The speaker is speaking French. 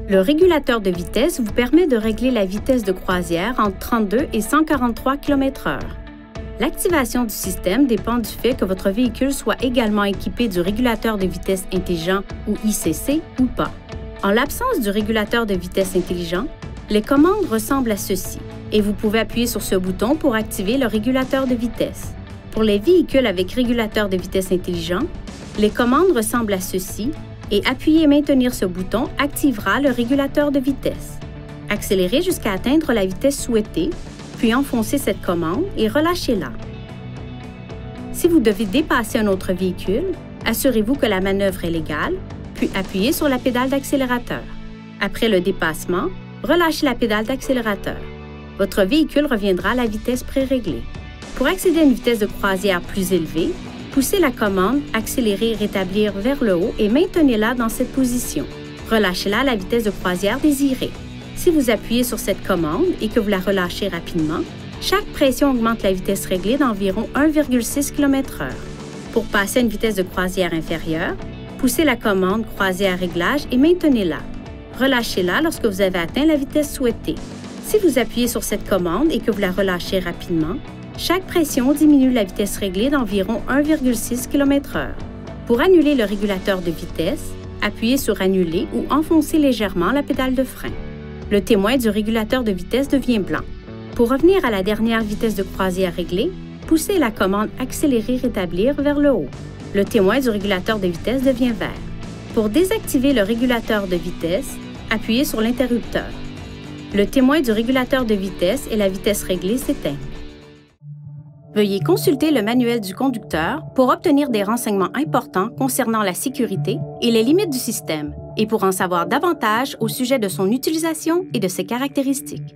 Le régulateur de vitesse vous permet de régler la vitesse de croisière entre 32 et 143 km/h. L'activation du système dépend du fait que votre véhicule soit également équipé du régulateur de vitesse intelligent ou ICC ou pas. En l'absence du régulateur de vitesse intelligent, les commandes ressemblent à ceci et vous pouvez appuyer sur ce bouton pour activer le régulateur de vitesse. Pour les véhicules avec régulateur de vitesse intelligent, les commandes ressemblent à ceci et appuyer et maintenir ce bouton activera le régulateur de vitesse. Accélérez jusqu'à atteindre la vitesse souhaitée, puis enfoncez cette commande et relâchez-la. Si vous devez dépasser un autre véhicule, assurez-vous que la manœuvre est légale, puis appuyez sur la pédale d'accélérateur. Après le dépassement, relâchez la pédale d'accélérateur. Votre véhicule reviendra à la vitesse préréglée. Pour accéder à une vitesse de croisière plus élevée, poussez la commande « Accélérer, rétablir » vers le haut et maintenez-la dans cette position. Relâchez-la à la vitesse de croisière désirée. Si vous appuyez sur cette commande et que vous la relâchez rapidement, chaque pression augmente la vitesse réglée d'environ 1,6 km/h. Pour passer à une vitesse de croisière inférieure, poussez la commande « Croisière réglage » et maintenez-la. Relâchez-la lorsque vous avez atteint la vitesse souhaitée. Si vous appuyez sur cette commande et que vous la relâchez rapidement, chaque pression diminue la vitesse réglée d'environ 1,6 km/h. Pour annuler le régulateur de vitesse, appuyez sur « Annuler » ou enfoncez légèrement la pédale de frein. Le témoin du régulateur de vitesse devient blanc. Pour revenir à la dernière vitesse de croisière réglée, poussez la commande « Accélérer, rétablir » vers le haut. Le témoin du régulateur de vitesse devient vert. Pour désactiver le régulateur de vitesse, appuyez sur l'interrupteur. Le témoin du régulateur de vitesse et la vitesse réglée s'éteignent. Veuillez consulter le manuel du conducteur pour obtenir des renseignements importants concernant la sécurité et les limites du système, et pour en savoir davantage au sujet de son utilisation et de ses caractéristiques.